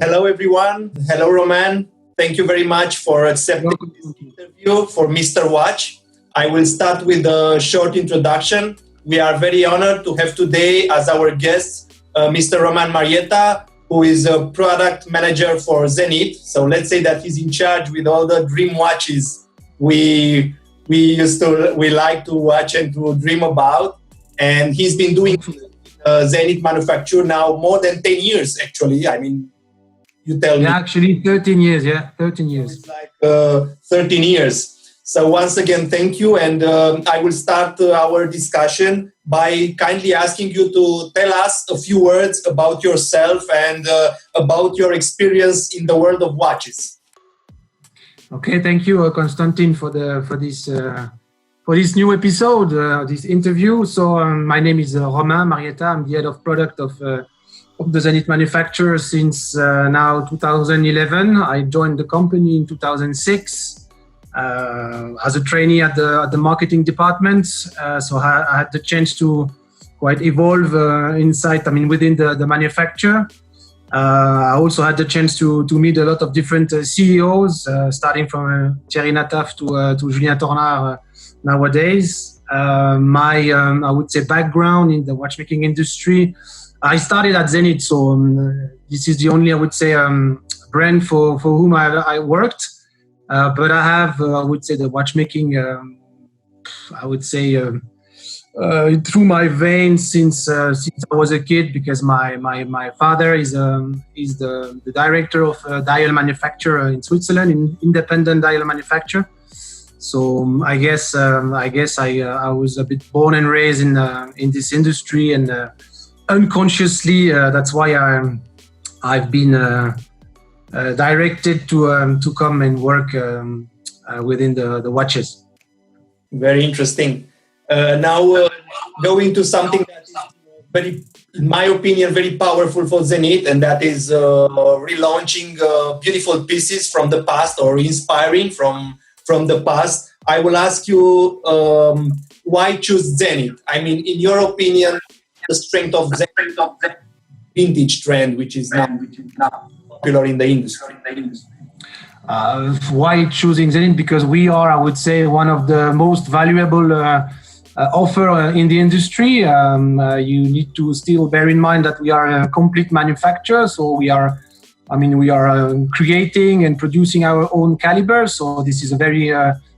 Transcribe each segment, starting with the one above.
Hello, everyone. Hello, Romain. Thank you very much for accepting this interview for Mr. Watch. I will start with a short introduction. We are very honored to have today as our guest Mr. Romain Marietta, who is a product manager for Zenith. So let's say that he's in charge with all the dream watches we like to watch and to dream about. And he's been doing Zenith manufacture now more than 10 years, actually. I mean, you tell me. Yeah, actually 13 years, 13 years. It's like 13 years. So once again, thank you. And I will start our discussion by kindly asking you to tell us a few words about yourself and about your experience in the world of watches. Okay, thank you, Konstantin, for this new episode, this interview. So my name is Romain Marietta. I'm the head of product of the Zenith manufacturer since now 2011. I joined the company in 2006 as a trainee at the marketing department. So I had the chance to quite evolve within the manufacturer. I also had the chance to meet a lot of different CEOs, starting from Thierry Nataf to Julien Tornard nowadays. My I would say background in the watchmaking industry, I started at Zenith, so this is the only, I would say, brand for whom I worked. But I have, I would say, the watchmaking, I would say, through my veins since I was a kid, because my father is the director of a dial manufacturer in Switzerland, independent dial manufacturer. So I guess I was a bit born and raised in this industry, and unconsciously that's why I've been directed to come and work within the watches. Very interesting. Now going to something that is very, in my opinion, very powerful for Zenith, and that is relaunching beautiful pieces from the past, or inspiring from the past. I will ask you, why choose Zenith? I mean, in your opinion, the strength of Zenith, of the vintage trend, which is now popular in the industry. Why choosing Zenith? Because we are, I would say, one of the most valuable offer in the industry. You need to still bear in mind that we are a complete manufacturer, so we are creating and producing our own caliber. So this is a very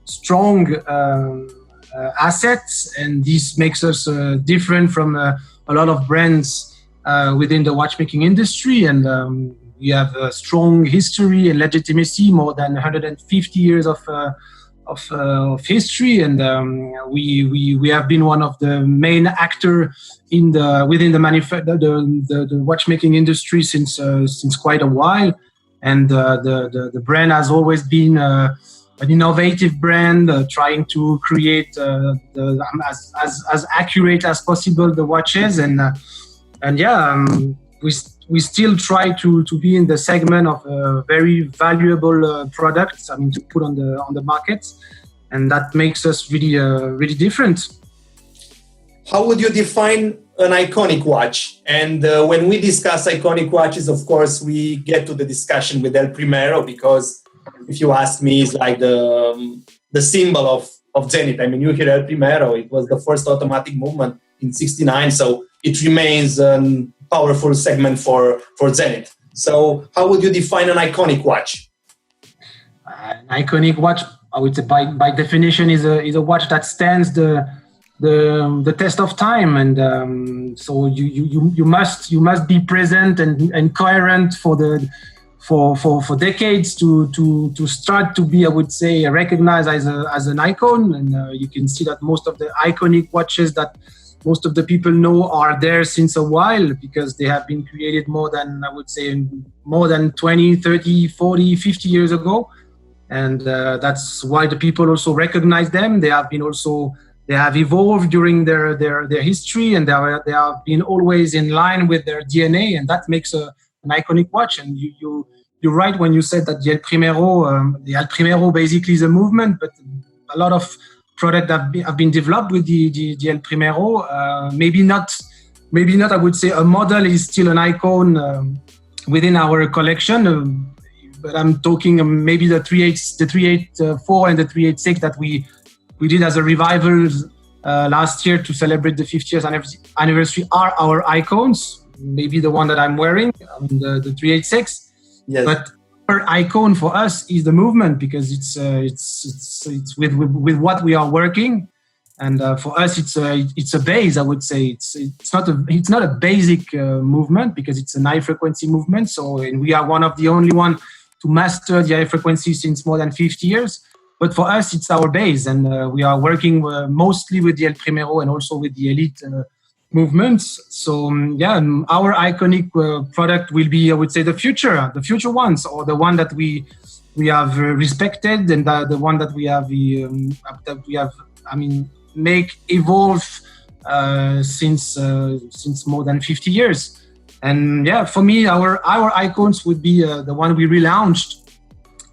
strong asset, and this makes us different from a lot of brands within the watchmaking industry. And we have a strong history and legitimacy, more than 150 years of history, and we have been one of the main actor within the watchmaking industry since quite a while. And the brand has always been an innovative brand, trying to create as accurate as possible the watches, we still try to be in the segment of very valuable products, to put on the market, and that makes us really different. How would you define an iconic watch? And when we discuss iconic watches, of course, we get to the discussion with El Primero, because if you ask me, it's like the symbol of Zenith. I mean, you hear El Primero, it was the first automatic movement in '69, so it remains powerful segment for Zenith. So how would you define an iconic watch? An iconic watch, I would say by definition, is a watch that stands the test of time, and so you must be present and coherent for decades to start to be, I would say, recognized as an icon. And you can see that most of the iconic watches that most of the people know are there since a while, because they have been created more than 20, 30, 40, 50 years ago. And that's why the people also recognize them. They have evolved during their history, and they have been always in line with their DNA, and that makes an iconic watch. And you're right when you said that the El Primero basically is a movement, but a lot of products have been developed with the El Primero, maybe not maybe not, I would say a model is still an icon within our collection, but I'm talking maybe the 384 and the 386 that we did as a revival last year to celebrate the 50th anniversary are our icons. Maybe the one that I'm wearing, the 386. Yes. But our icon for us is the movement, because it's with what we are working. And for us, it's a base. I would say it's not a basic movement, because it's a high frequency movement. And we are one of the only one to master the high frequency since more than 50 years. But for us, it's our base, and we are working mostly with the El Primero and also with the Elite movements. So our iconic product will be, I would say, the future ones, or the one that we have respected, and the one that we have make evolve since more than 50 years. And for me, our icons would be the one we relaunched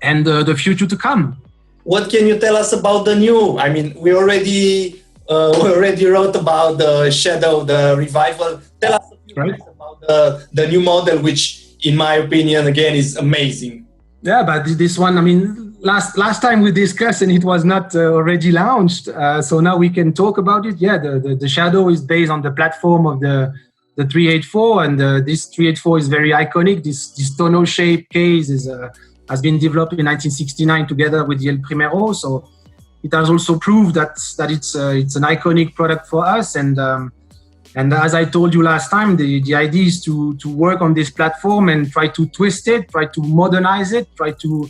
and the future to come. What can you tell us about the new? I mean, we already wrote about the Shadow, the revival. Tell us a few things about the new model, which, in my opinion, again, is amazing. Yeah, but this one, I mean, last time we discussed and it was not already launched. So now we can talk about it. Yeah, the Shadow is based on the platform of the 384, and this 384 is very iconic. This tonneau-shaped case has been developed in 1969 together with the El Primero. So it has also proved that it's an iconic product for us. And as I told you last time, the idea is to work on this platform and try to twist it, try to modernize it, try to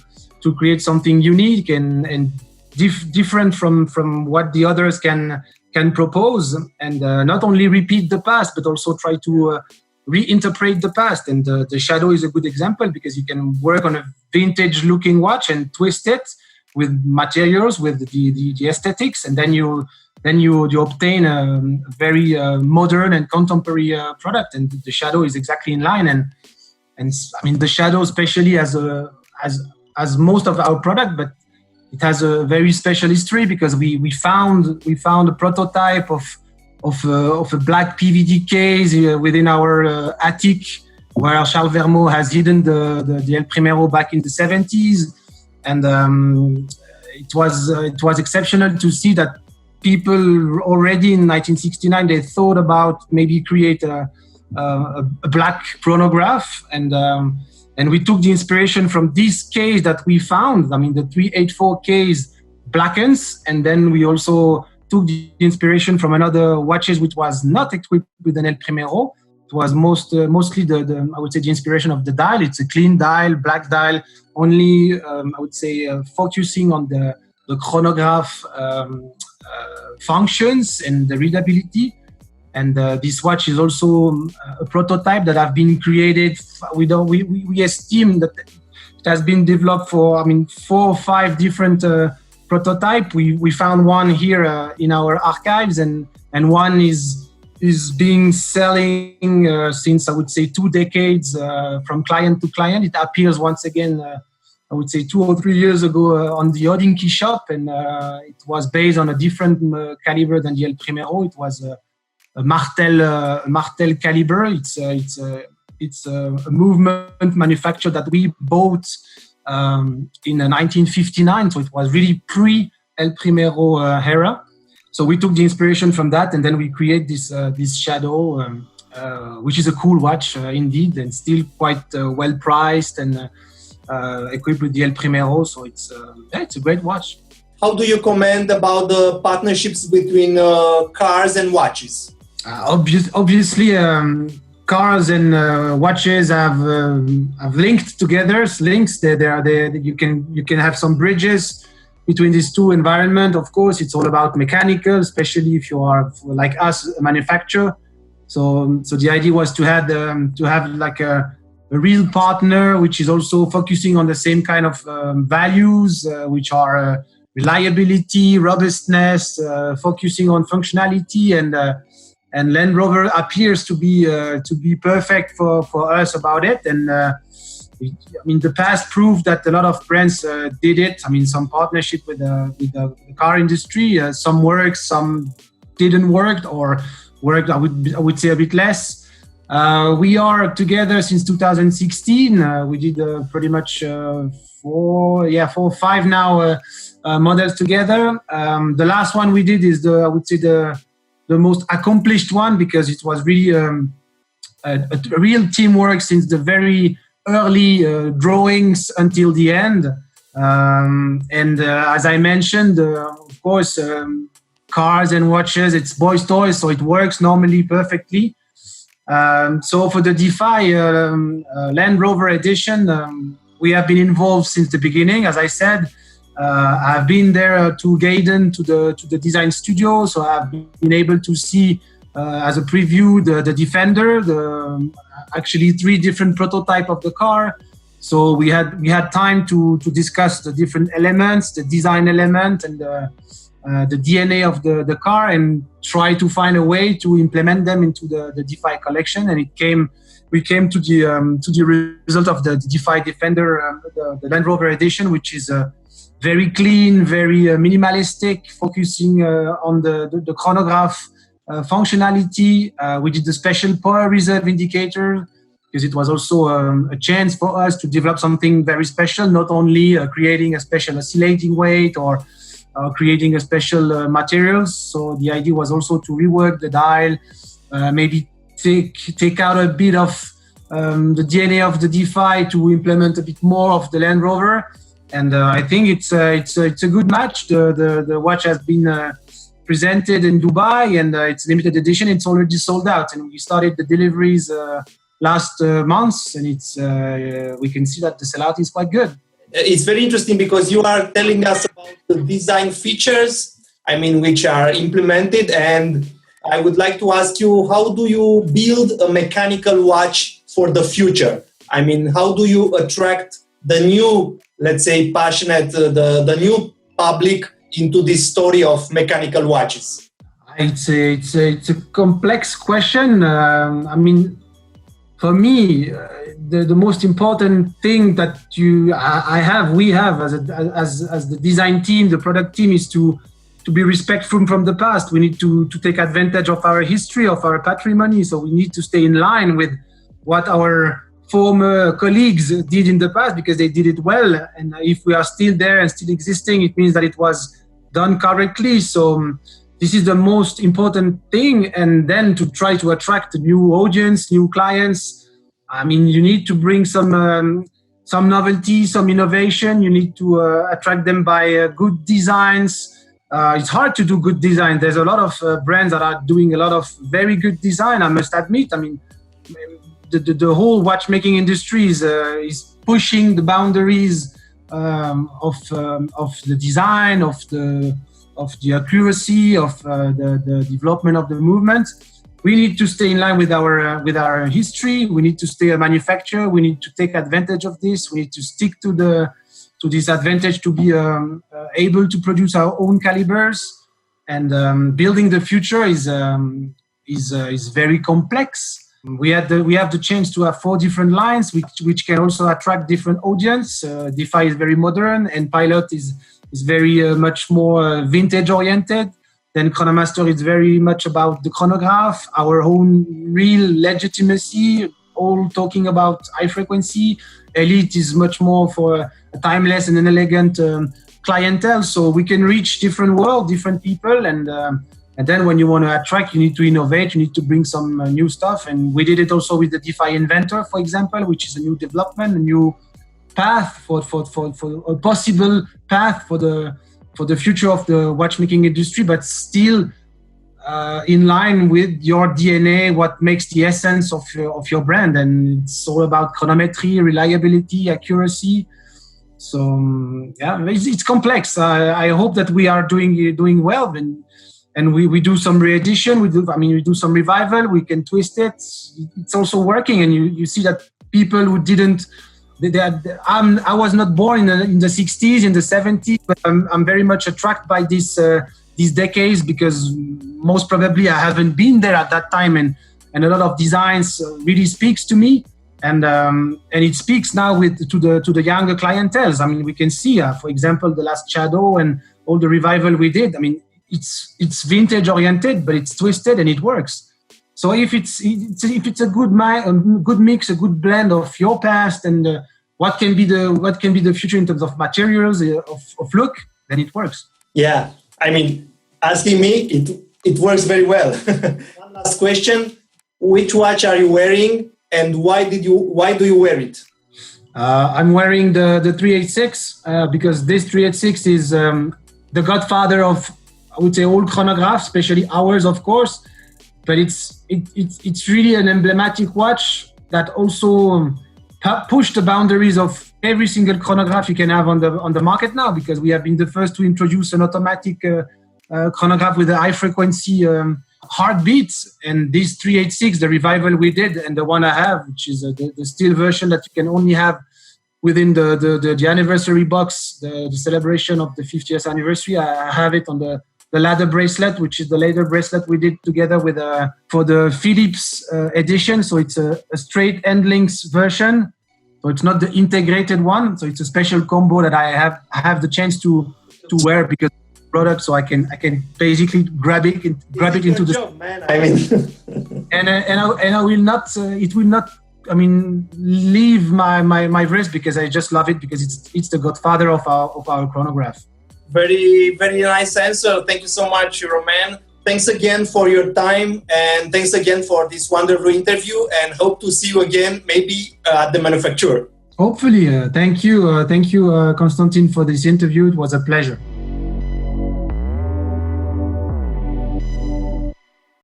create something unique and different from what the others can propose, and not only repeat the past, but also try to reinterpret the past. And the Shadow is a good example, because you can work on a vintage looking watch and twist it with materials, with the aesthetics, and then you obtain a very modern and contemporary product. And the Shadow is exactly in line. And I mean, the Shadow, especially as most of our product, but it has a very special history, because we found a prototype of a black PVD case within our attic, where Charles Vermeau has hidden the El Primero back in the 70s. And it was exceptional to see that people already in 1969, they thought about maybe create a black chronograph. And we took the inspiration from this case that we found. I mean, the 384 case blackens, and then we also took the inspiration from another watches which was not equipped with an El Primero. It was mostly the I would say the inspiration of the dial. It's a clean dial, black dial, only I would say focusing on the chronograph functions and the readability. And this watch is also a prototype that have been created. We esteem that it has been developed for 4 or 5 different prototypes. We found one here in our archives, and one is being selling since I would say 2 decades from client to client. It appears once again I would say 2 or 3 years ago on the Hodinky shop, and it was based on a different caliber than the El Primero. It was a Martel caliber. It's a movement manufacturer that we bought in 1959. So it was really pre El Primero era. So we took the inspiration from that, and then we create this Shadow, which is a cool watch indeed, and still quite well priced and equipped with the El Primero. So it's a great watch. How do you comment about the partnerships between cars and watches? Obviously, cars and watches have linked together. Links. You can have some bridges between these two environments. Of course, it's all about mechanical, especially if you are like us, a manufacturer. So the idea was to have like a real partner, which is also focusing on the same kind of values, which are reliability, robustness, focusing on functionality, and Land Rover appears to be perfect for us about it. And the past proved that a lot of brands did it. Some partnership with the car industry, some worked, some didn't work, or worked, I would say, a bit less. We are together since 2016. We did pretty much 4 or 5 now models together. The last one we did is I would say the most accomplished one, because it was really a real teamwork since the very early drawings until the end. As I mentioned, of course, cars and watches, it's boys' toys, so it works normally perfectly. So for the DeFi Land Rover edition, we have been involved since the beginning. As I said, I've been there to Gaydon, to the design studio, so I've been able to see as a preview the Defender, actually 3 different prototypes of the car. So we had time to discuss the different elements, the design element, and the DNA of the car, and try to find a way to implement them into the DeFi collection. And we came to the result of the DeFi Defender, the Land Rover edition, which is very clean, very minimalistic, focusing on the chronograph functionality. We did the special power reserve indicator, because it was also a chance for us to develop something very special, not only creating a special oscillating weight or creating a special materials. So the idea was also to rework the dial, maybe take out a bit of the DNA of the DeFi to implement a bit more of the Land Rover. And I think it's a good match. The watch has been presented in Dubai, and it's limited edition. It's already sold out, and we started the deliveries last month, and we can see that the sellout is quite good. It's very interesting because you are telling us about the design features, which are implemented, and I would like to ask you, how do you build a mechanical watch for the future? How do you attract the new, let's say, passionate, the new public into this story of mechanical watches? It's a complex question. For me, the most important thing that we have as the design team, the product team, is to be respectful from the past. We need to take advantage of our history, of our patrimony. So we need to stay in line with what our former colleagues did in the past, because they did it well. And if we are still there and still existing, it means that it was done correctly. So this is the most important thing. And then to try to attract a new audience, new clients. You need to bring some novelty, some innovation. You need to attract them by good designs. It's hard to do good design. There's a lot of brands that are doing a lot of very good design, I must admit. The whole watchmaking industry is pushing the boundaries of the design, of the accuracy, of the development of the movement. We need to stay in line with our history. We need to stay a manufacturer. We need to take advantage of this. We need to stick to this advantage to be able to produce our own calibers. And building the future is very complex. We have the chance to have 4 different lines, which can also attract different audience. DeFi is very modern, and Pilot is very much more vintage oriented. Then Chronomaster is very much about the chronograph, our own real legitimacy, all talking about high frequency. Elite is much more for a timeless and an elegant clientele. So we can reach different world, different people, and then when you want to attract, you need to innovate, you need to bring some new stuff. And we did it also with the DeFi Inventor, for example, which is a new development, a new path for a possible path for the future of the watchmaking industry, but still in line with your DNA, what makes the essence of your brand. And it's all about chronometry, reliability, accuracy. So it's complex. I hope that we are doing well, and we do some re-edition. We do some revival. We can twist it. It's also working, and you see that people who didn't. I was not born in the 60s, in the 70s, but I'm very much attracted by these decades, because most probably I haven't been there at that time, and a lot of designs really speaks to me, and it speaks now to the younger clienteles. We can see, for example, the last Shadow and all the revival we did. It's vintage oriented, but it's twisted and it works. So if it's a good mix, a good blend of your past and what can be the future in terms of materials, of look, then it works. Yeah, I mean, asking me, it works very well. One last question: which watch are you wearing, and why do you wear it? I'm wearing the 386 because this 386 is the godfather of, I would say, all chronographs, especially ours, of course. But it's really an emblematic watch that also pushed the boundaries of every single chronograph you can have on the market now, because we have been the first to introduce an automatic chronograph with a high frequency heartbeats. And this 386, the revival we did, and the one I have, which is the steel version that you can only have within the anniversary box, the celebration of the 50th anniversary. I have it on the ladder bracelet, which is the leather bracelet we did together with for the Philips edition. So it's a straight end links version. So it's not the integrated one. So it's a special combo that I have the chance to wear because of the product. So I can basically grab it into the job, man. I mean, and I will not. It will not. I mean, leave my wrist because I just love it because it's the godfather of our chronograph. Very, very nice answer. Thank you so much, Romain. Thanks again for your time, and thanks again for this wonderful interview, and hope to see you again, maybe at the manufacturer. Hopefully. Thank you, Konstantin, for this interview. It was a pleasure.